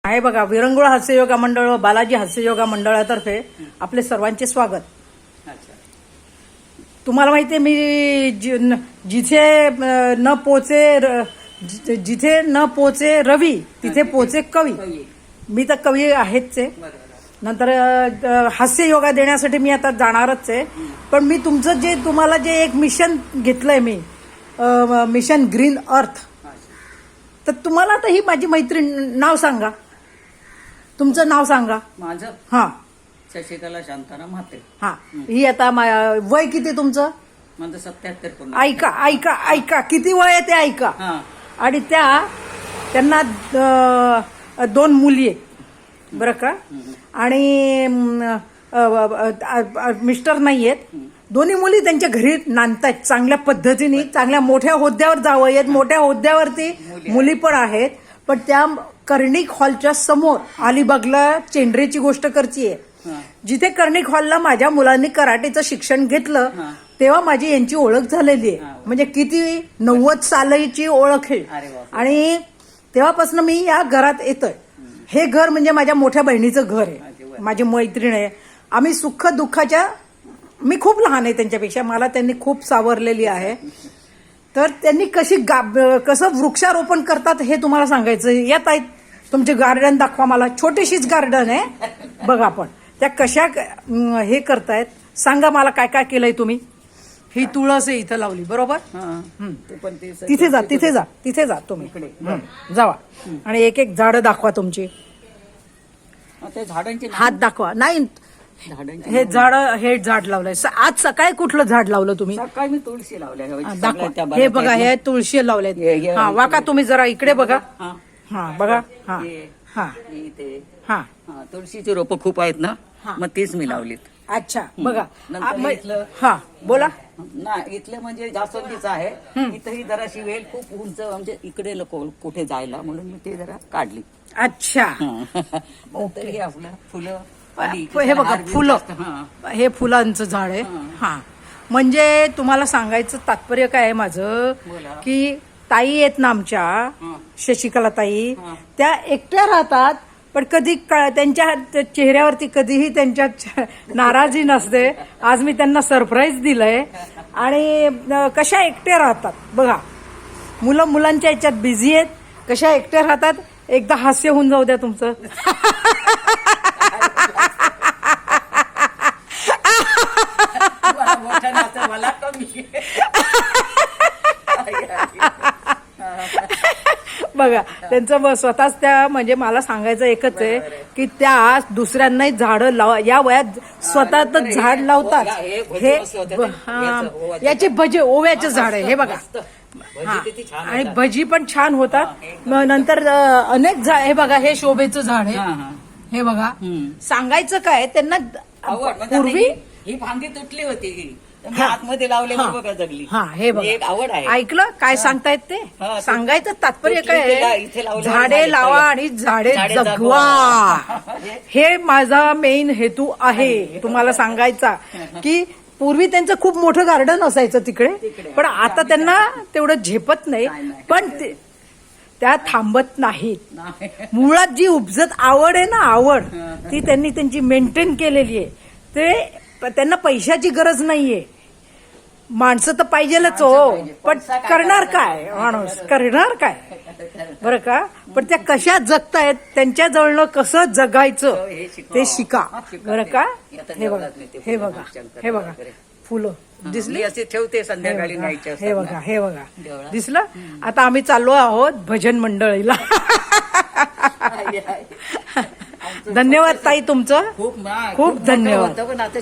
आहे बघा, विरंगुळा हास्ययोगा मंडळ व बालाजी हास्ययोगा मंडळातर्फे आपले सर्वांचे स्वागत. तुम्हाला माहितीये मी जिथे न पोचे रवी तिथे पोचे कवी. मी तर कवी आहेच आहे. नंतर हास्ययोगा देण्यासाठी मी आता जाणारच आहे. पण मी तुमचं तुम्हाला जे एक मिशन घेतलंय मी, मिशन ग्रीन अर्थ, तर तुम्हाला आता ही माझी मैत्रीण, नाव सांगा, तुमचं नाव सांगा. माझं हा, शशिकला शांताराम म्हात्रे. हा, ही आता वय किती तुमचं? माझं 77 पूर्ण. ऐका ऐका ऐका, किती वय आहे ते ऐका. हा. आणि त्यांना 2 मुली आहेत बरं का, आणि मिस्टर नाही आहेत. दोन्ही मुली त्यांच्या घरी नांदतायत चांगल्या पद्धतीने, चांगल्या मोठ्या होद्द्यावर जावं आहेत, मोठ्या होद्द्यावरती मुली पण आहेत. पण त्या कर्णिक हॉलच्या समोर अलिबागला चेंडरेची गोष्ट करतीये, जिथे कर्णिक हॉलला माझ्या मुलांनी कराटेचं शिक्षण घेतलं तेव्हा माझी यांची ओळख झालेली आहे. म्हणजे किती 90 सालाची ओळख आहे. आणि तेव्हापासून मी या घरात येतोय. हे घर म्हणजे माझ्या मोठ्या बहिणीचं घर आहे, माझी मैत्रीण आहे. आम्ही सुख दुःखाच्या, मी खूप लहान आहे त्यांच्यापेक्षा, मला त्यांनी खूप सावरलेली आहे. तर त्यांनी कसं वृक्षारोपण करतात हे तुम्हाला सांगायचं. येत आहेत तुमचे गार्डन दाखवा मला. छोटीशीच गार्डन आहे बघा, पण त्या कशा हे करतायत सांगा मला, काय काय केलंय तुम्ही. ही तुळस आहे इथं लावली बरोबर. तिथे जा, तिथे जा, तिथे जा तुम्ही, जावा. आणि एक एक झाडं दाखवा तुमची. झाडांची हात दाखवा. नाही, हे झाड लावलंय. आज सकाळी कुठलं झाड लावलं तुम्ही? सकाळी मी तुळशी लावल्या. दाखवा. हे बघा, हे तुळशी लावले. हा, वाका तुम्ही जरा इकडे बघा. हा बघा. हा हा हा, तुळशीची रोपं खूप आहेत ना, मग तीच मी लावलीत. अच्छा, बघा. इथलं, हा बोला ना, इथलं म्हणजे जास्वंदीचं आहे. इथंही जराशी वेल खूप उंच, म्हणजे इकडे कुठे जायला म्हणून मी ते जरा काढली. अच्छा. ओके. आपलं फुलं, हे बघा फुलं, हे फुलांचं झाड आहे. हा, म्हणजे तुम्हाला सांगायचं तात्पर्य काय आहे माझं, की ताई आहेत ना आमच्या, शशिकला ताई, त्या एकट्या राहतात. पण कधी त्यांच्या चेहऱ्यावरती कधीही त्यांच्या नाराजी नसते. आज मी त्यांना सरप्राईज दिलंय. आणि कशा एकट्या राहतात बघा. मुलांच्या याच्यात बिझी आहेत, कशा एकट्या राहतात. एकदा हास्य होऊन जाऊ द्या तुमचं. मला कमी. बघा, त्यांचं स्वतःच त्या, म्हणजे मला सांगायचं एकच आहे की त्या दुसऱ्यांनाही झाडं या वयात स्वतःच झाड लावतात. हे याचे भजी, ओव्याचे झाड आहे हे बघा. आणि भजी पण छान होतात. नंतर अनेक हे बघा, हे शोभेचं झाड आहे हे बघा. सांगायचं काय त्यांना, पूर्वी ही फांदी तुटली होती, आतमध्ये लावले बघा, जगली. हा, हे बघा, एक आवड आहे. ऐकलं काय सांगतायत ते. सांगायचं तात्पर्य काय, झाडे लावा आणि झाडे जगवा. हे माझा मेन हेतू आहे तुम्हाला सांगायचा. की पूर्वी त्यांचं खूप मोठं गार्डन असायचं तिकडे, पण आता त्यांना तेवढं झेपत नाही. पण त्या थांबत नाहीत. मुळात जी उपजत आवड आहे ना, आवड ती त्यांनी त्यांची मेंटेन केलेली आहे. ते त्यांना पैशाची गरज नाहीये. माणसं तर पाहिजेलच हो, पण करणार काय माणूस, करणार काय बरं का. पण त्या कशा जगतायत, त्यांच्या जवळनं कसं जगायचं ते शिका बरं का. हे बघा, हे बघा, हे बघा फुलं दिसली, असे ठेवते संध्याकाळी. हे बघा, हे बघा, दिसलं. आता आम्ही चाललो आहोत भजन मंडळीला. धन्यवाद ताई तुमचं, खूप धन्यवाद. पण आता